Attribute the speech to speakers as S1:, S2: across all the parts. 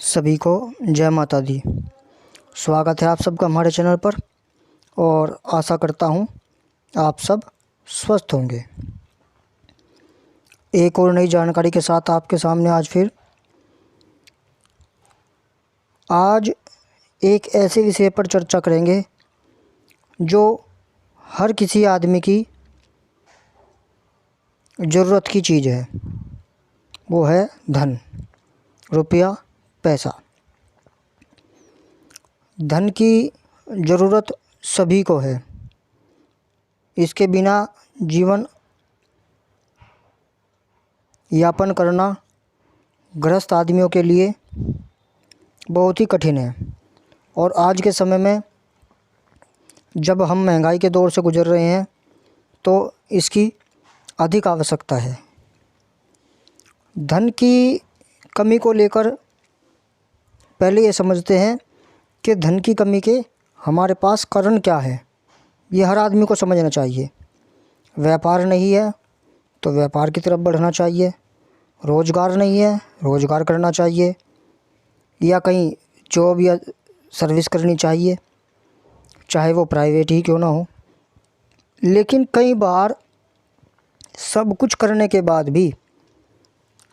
S1: सभी को जय माता दी। स्वागत है आप सबका हमारे चैनल पर और आशा करता हूँ आप सब स्वस्थ होंगे। एक और नई जानकारी के साथ आपके सामने आज एक ऐसे विषय पर चर्चा करेंगे जो हर किसी आदमी की ज़रूरत की चीज़ है। वो है धन, रुपया, पैसा। धन की ज़रूरत सभी को है। इसके बिना जीवन यापन करना गृहस्थ आदमियों के लिए बहुत ही कठिन है। और आज के समय में जब हम महंगाई के दौर से गुजर रहे हैं तो इसकी अधिक आवश्यकता है। धन की कमी को लेकर पहले ये समझते हैं कि धन की कमी के हमारे पास कारण क्या है। ये हर आदमी को समझना चाहिए। व्यापार नहीं है तो व्यापार की तरफ बढ़ना चाहिए। रोज़गार नहीं है, रोज़गार करना चाहिए, या कहीं जॉब या सर्विस करनी चाहिए, चाहे वो प्राइवेट ही क्यों ना हो। लेकिन कई बार सब कुछ करने के बाद भी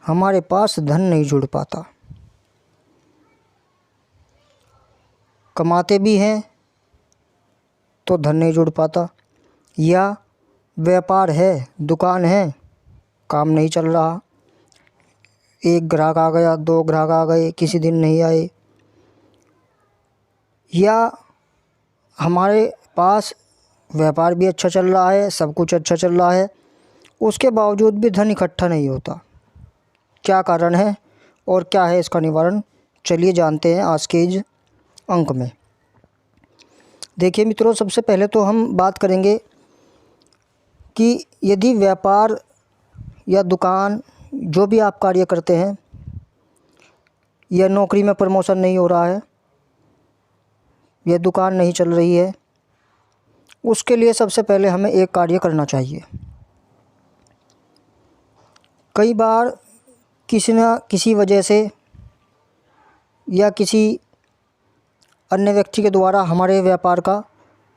S1: हमारे पास धन नहीं जुड़ पाता। कमाते भी हैं तो धन नहीं जुड़ पाता, या व्यापार है, दुकान है, काम नहीं चल रहा। एक ग्राहक आ गया, दो ग्राहक आ गए, किसी दिन नहीं आए, या हमारे पास व्यापार भी अच्छा चल रहा है, सब कुछ अच्छा चल रहा है, उसके बावजूद भी धन इकट्ठा नहीं होता। क्या कारण है और क्या है इसका निवारण, चलिए जानते हैं आज के इस अंक में। देखिए मित्रों, सबसे पहले तो हम बात करेंगे कि यदि व्यापार या दुकान जो भी आप कार्य करते हैं, या नौकरी में प्रमोशन नहीं हो रहा है, या दुकान नहीं चल रही है, उसके लिए सबसे पहले हमें एक कार्य करना चाहिए। कई बार किसी न किसी वजह से या किसी अन्य व्यक्ति के द्वारा हमारे व्यापार का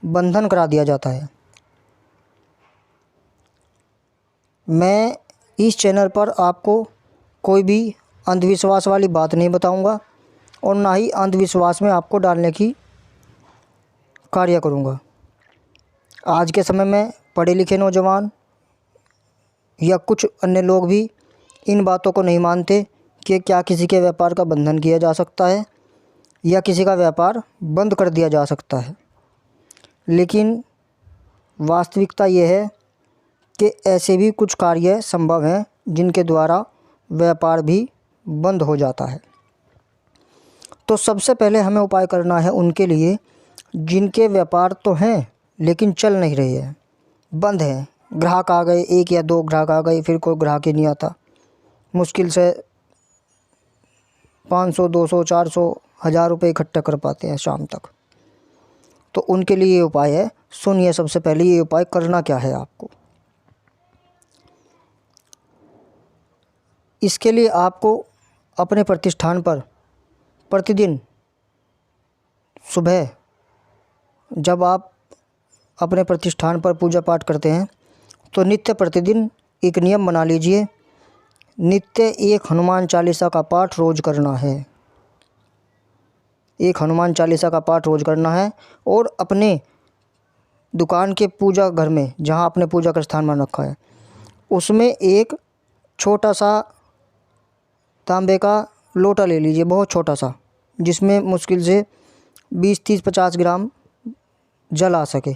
S1: बंधन करा दिया जाता है। मैं इस चैनल पर आपको कोई भी अंधविश्वास वाली बात नहीं बताऊंगा और ना ही अंधविश्वास में आपको डालने की कार्य करूंगा। आज के समय में पढ़े लिखे नौजवान या कुछ अन्य लोग भी इन बातों को नहीं मानते कि क्या किसी के व्यापार का बंधन किया जा सकता है या किसी का व्यापार बंद कर दिया जा सकता है। लेकिन वास्तविकता ये है कि ऐसे भी कुछ कार्य संभव हैं जिनके द्वारा व्यापार भी बंद हो जाता है। तो सबसे पहले हमें उपाय करना है उनके लिए जिनके व्यापार तो हैं लेकिन चल नहीं रहे हैं, बंद हैं। ग्राहक आ गए, एक या दो ग्राहक आ गए, फिर कोई ग्राहक ही नहीं आता। मुश्किल से 500, 200, 400, 1000 रुपये इकट्ठा कर पाते हैं शाम तक। तो उनके लिए ये उपाय है। सुनिए, सबसे पहले ये उपाय करना क्या है आपको। इसके लिए आपको अपने प्रतिष्ठान पर प्रतिदिन सुबह जब आप अपने प्रतिष्ठान पर पूजा पाठ करते हैं तो नित्य प्रतिदिन एक नियम बना लीजिए। नित्य एक हनुमान चालीसा का पाठ रोज़ करना है। एक हनुमान चालीसा का पाठ रोज़ करना है और अपने दुकान के पूजा घर में, जहाँ आपने पूजा का स्थान बना रखा है, उसमें एक छोटा सा तांबे का लोटा ले लीजिए, बहुत छोटा सा, जिसमें मुश्किल से 20, 30, 50 ग्राम जल आ सके।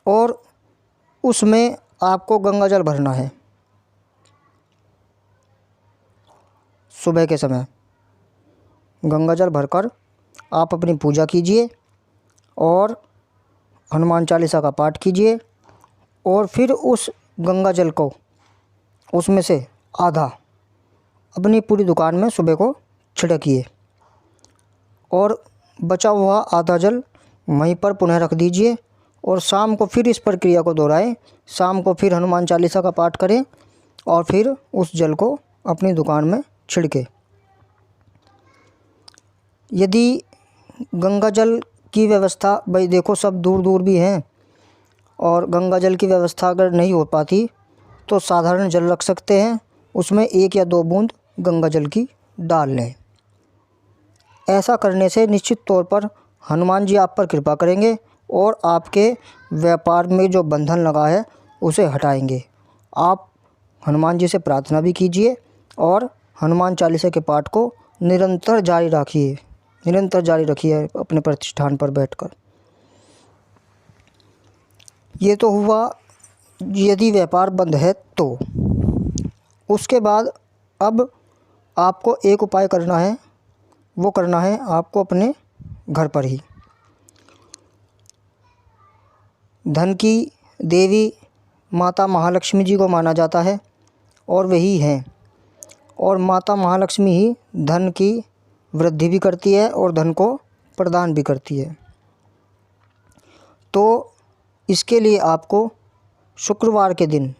S1: और उसमें आपको गंगा जल भरना है। सुबह के समय गंगा जल भरकर आप अपनी पूजा कीजिए और हनुमान चालीसा का पाठ कीजिए। और फिर उस गंगा जल को, उसमें से आधा अपनी पूरी दुकान में सुबह को छिड़किए और बचा हुआ आधा जल वहीं पर पुनः रख दीजिए। और शाम को फिर इस प्रक्रिया को दोहराएं। शाम को फिर हनुमान चालीसा का पाठ करें और फिर उस जल को अपनी दुकान में छिड़के। यदि गंगा जल की व्यवस्था, भाई देखो सब दूर दूर भी हैं, और गंगा जल की व्यवस्था अगर नहीं हो पाती तो साधारण जल रख सकते हैं, उसमें 1 या 2 बूंद गंगा जल की डाल लें। ऐसा करने से निश्चित तौर पर हनुमान जी आप पर कृपा करेंगे और आपके व्यापार में जो बंधन लगा है उसे हटाएंगे। आप हनुमान जी से प्रार्थना भी कीजिए और हनुमान चालीसा के पाठ को निरंतर जारी रखिए अपने प्रतिष्ठान पर बैठकर। ये तो हुआ यदि व्यापार बंद है तो। उसके बाद अब आपको एक उपाय करना है, वो करना है आपको अपने घर पर ही। धन की देवी माता महालक्ष्मी जी को माना जाता है और वही हैं, और माता महालक्ष्मी ही धन की वृद्धि भी करती है और धन को प्रदान भी करती है। तो इसके लिए आपको शुक्रवार के दिन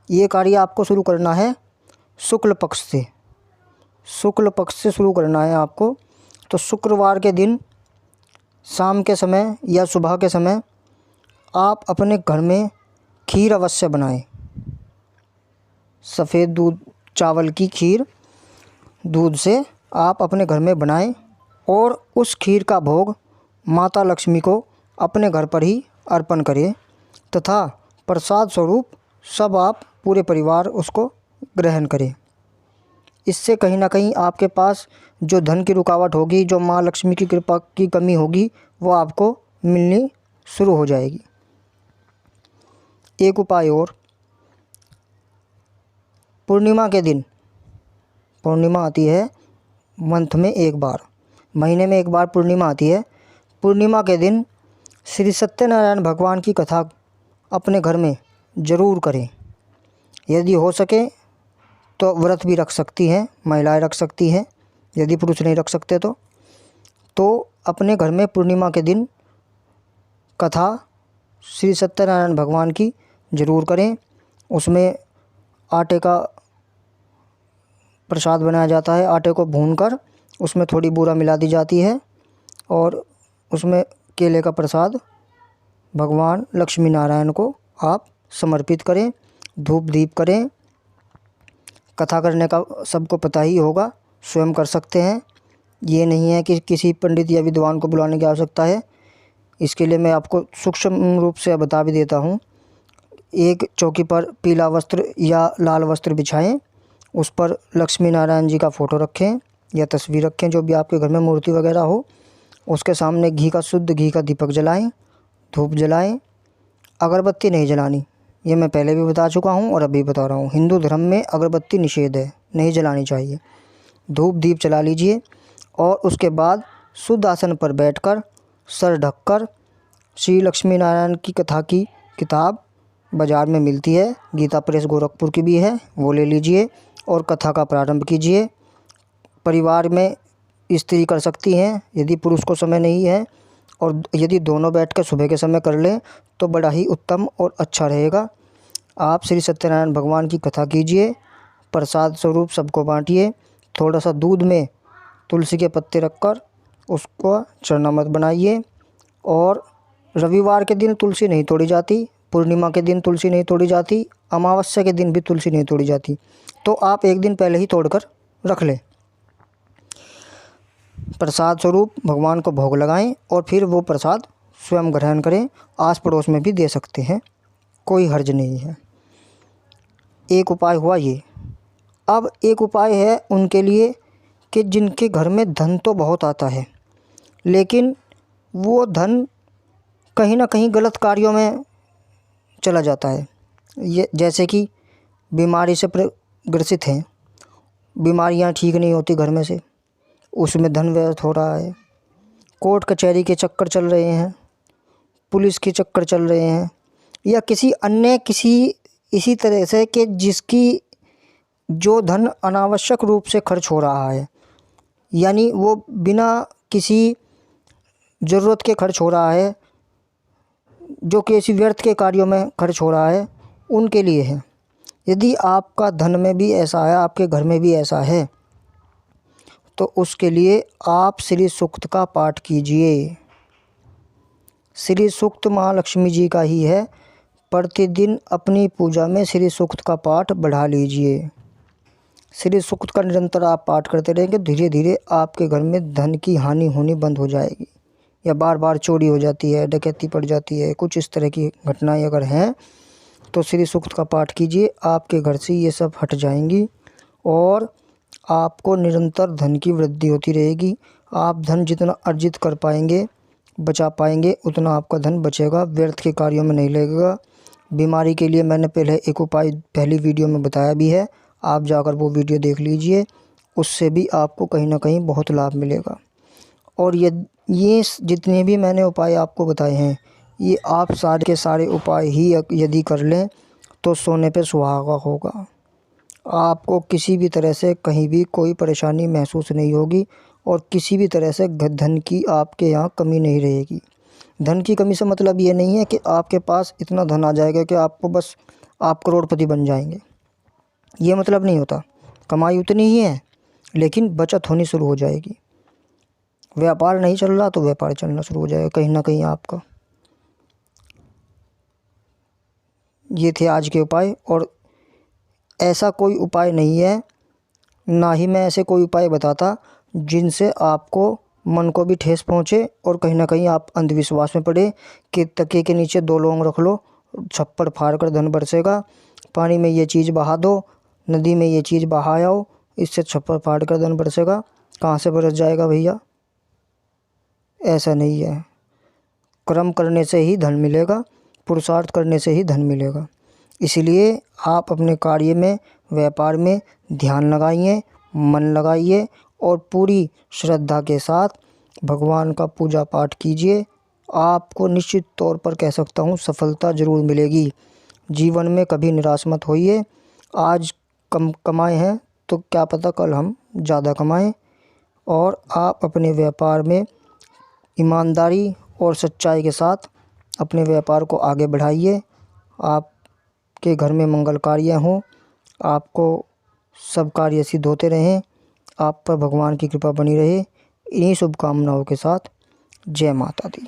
S1: ये कार्य आपको शुरू करना है। शुक्ल पक्ष से शुरू करना है आपको। तो शुक्रवार के दिन शाम के समय या सुबह के समय आप अपने घर में खीर अवश्य बनाएं। सफ़ेद दूध चावल की खीर दूध से आप अपने घर में बनाएं और उस खीर का भोग माता लक्ष्मी को अपने घर पर ही अर्पण करें तथा प्रसाद स्वरूप सब आप पूरे परिवार उसको ग्रहण करें। इससे कहीं ना कहीं आपके पास जो धन की रुकावट होगी, जो माँ लक्ष्मी की कृपा की कमी होगी, वो आपको मिलनी शुरू हो जाएगी। एक उपाय और, पूर्णिमा के दिन, पूर्णिमा आती है मंथ में एक बार, महीने में एक बार पूर्णिमा आती है। पूर्णिमा के दिन श्री सत्यनारायण भगवान की कथा अपने घर में ज़रूर करें। यदि हो सके तो व्रत भी रख सकती हैं, महिलाएं रख सकती हैं, यदि पुरुष नहीं रख सकते तो अपने घर में पूर्णिमा के दिन कथा श्री सत्यनारायण भगवान की ज़रूर करें। उसमें आटे का प्रसाद बनाया जाता है। आटे को भूनकर उसमें थोड़ी बूरा मिला दी जाती है और उसमें केले का प्रसाद भगवान लक्ष्मी नारायण को आप समर्पित करें, धूप दीप करें। कथा करने का सबको पता ही होगा, स्वयं कर सकते हैं। ये नहीं है कि किसी पंडित या विद्वान को बुलाने की आवश्यकता है। इसके लिए मैं आपको सूक्ष्म रूप से बता भी देता हूँ। एक चौकी पर पीला वस्त्र या लाल वस्त्र बिछाएं, उस पर लक्ष्मी नारायण जी का फ़ोटो रखें या तस्वीर रखें, जो भी आपके घर में मूर्ति वगैरह हो। उसके सामने शुद्ध घी का दीपक जलाएं, धूप जलाएं। अगरबत्ती नहीं जलानी, ये मैं पहले भी बता चुका हूँ और अभी बता रहा हूँ। हिंदू धर्म में अगरबत्ती निषेध है, नहीं जलानी चाहिए। धूप दीप जला लीजिए और उसके बाद शुद्ध आसन पर बैठकर सर ढककर श्री लक्ष्मी नारायण की कथा की किताब बाज़ार में मिलती है, गीता प्रेस गोरखपुर की भी है, वो ले लीजिए और कथा का प्रारंभ कीजिए। परिवार में स्त्री कर सकती हैं यदि पुरुष को समय नहीं है, और यदि दोनों बैठकर सुबह के समय कर लें तो बड़ा ही उत्तम और अच्छा रहेगा। आप श्री सत्यनारायण भगवान की कथा कीजिए, प्रसाद स्वरूप सबको बांटिए। थोड़ा सा दूध में तुलसी के पत्ते रखकर उसको चरणामृत बनाइए। और रविवार के दिन तुलसी नहीं तोड़ी जाती, पूर्णिमा के दिन तुलसी नहीं तोड़ी जाती, अमावस्या के दिन भी तुलसी नहीं तोड़ी जाती, तो आप एक दिन पहले ही तोड़कर रख लें। प्रसाद स्वरूप भगवान को भोग लगाएं और फिर वो प्रसाद स्वयं ग्रहण करें। आस पड़ोस में भी दे सकते हैं, कोई हर्ज नहीं है। एक उपाय हुआ ये। अब एक उपाय है उनके लिए कि जिनके घर में धन तो बहुत आता है, लेकिन वो धन कहीं ना कहीं गलत कार्यों में चला जाता है। ये जैसे कि बीमारी से ग्रसित हैं, बीमारियां ठीक नहीं होती घर में से, उसमें धन व्यर्थ हो रहा है। कोर्ट कचहरी के चक्कर चल रहे हैं, पुलिस के चक्कर चल रहे हैं, या किसी इसी तरह से कि जिसकी जो धन अनावश्यक रूप से खर्च हो रहा है, यानी वो बिना किसी ज़रूरत के खर्च हो रहा है, जो किसी व्यर्थ के कार्यों में खर्च हो रहा है, उनके लिए है। यदि आपका धन में भी ऐसा है, आपके घर में भी ऐसा है, तो उसके लिए आप श्री सूक्त का पाठ कीजिए। श्री सूक्त महालक्ष्मी जी का ही है। प्रतिदिन अपनी पूजा में श्री सूक्त का पाठ बढ़ा लीजिए। श्री सूक्त का निरंतर आप पाठ करते रहेंगे, धीरे धीरे आपके घर में धन की हानि होनी बंद हो जाएगी, या बार बार चोरी हो जाती है, डकैती पड़ जाती है, कुछ इस तरह की घटनाएं अगर हैं तो श्री सूक्त का पाठ कीजिए, आपके घर से ये सब हट जाएंगी और आपको निरंतर धन की वृद्धि होती रहेगी। आप धन जितना अर्जित कर पाएंगे, बचा पाएंगे, उतना आपका धन बचेगा, व्यर्थ के कार्यों में नहीं लगेगा। बीमारी के लिए मैंने पहले एक उपाय पहली वीडियो में बताया भी है, आप जाकर वो वीडियो देख लीजिए, उससे भी आपको कहीं ना कहीं बहुत लाभ मिलेगा। और ये जितने भी मैंने उपाय आपको बताए हैं, ये आप सारे के सारे उपाय ही यदि कर लें तो सोने पे सुहागा होगा। आपको किसी भी तरह से कहीं भी कोई परेशानी महसूस नहीं होगी और किसी भी तरह से धन की आपके यहाँ कमी नहीं रहेगी। धन की कमी से मतलब ये नहीं है कि आपके पास इतना धन आ जाएगा कि आपको बस आप करोड़पति बन जाएंगे, ये मतलब नहीं होता। कमाई उतनी ही है लेकिन बचत होनी शुरू हो जाएगी। व्यापार नहीं चल रहा तो व्यापार चलना शुरू हो जाएगा कहीं ना कहीं आपका। ये थे आज के उपाय, और ऐसा कोई उपाय नहीं है, ना ही मैं ऐसे कोई उपाय बताता जिनसे आपको मन को भी ठेस पहुँचे और कहीं ना कहीं आप अंधविश्वास में पड़े कि तकिए के नीचे 2 लौंग रख लो, छप्पर फाड़ कर धन बरसेगा, पानी में ये चीज़ बहा दो, नदी में ये चीज़ बहा आओ, इससे छप्पर फाड़ कर धन बरसेगा। कहाँ से बरस जाएगा भैया? ऐसा नहीं है। कर्म करने से ही धन मिलेगा, पुरुषार्थ करने से ही धन मिलेगा। इसलिए आप अपने कार्य में, व्यापार में ध्यान लगाइए, मन लगाइए और पूरी श्रद्धा के साथ भगवान का पूजा पाठ कीजिए। आपको निश्चित तौर पर कह सकता हूँ सफलता ज़रूर मिलेगी। जीवन में कभी निराश मत होइए। आज कम कमाए हैं तो क्या पता कल हम ज़्यादा कमाएं, और आप अपने व्यापार में ईमानदारी और सच्चाई के साथ अपने व्यापार को आगे बढ़ाइए। आपके घर में मंगल कार्य हों, आपको सब कार्य सिद्ध होते रहें, आप पर भगवान की कृपा बनी रहे। इन्हीं शुभकामनाओं के साथ जय माता दी।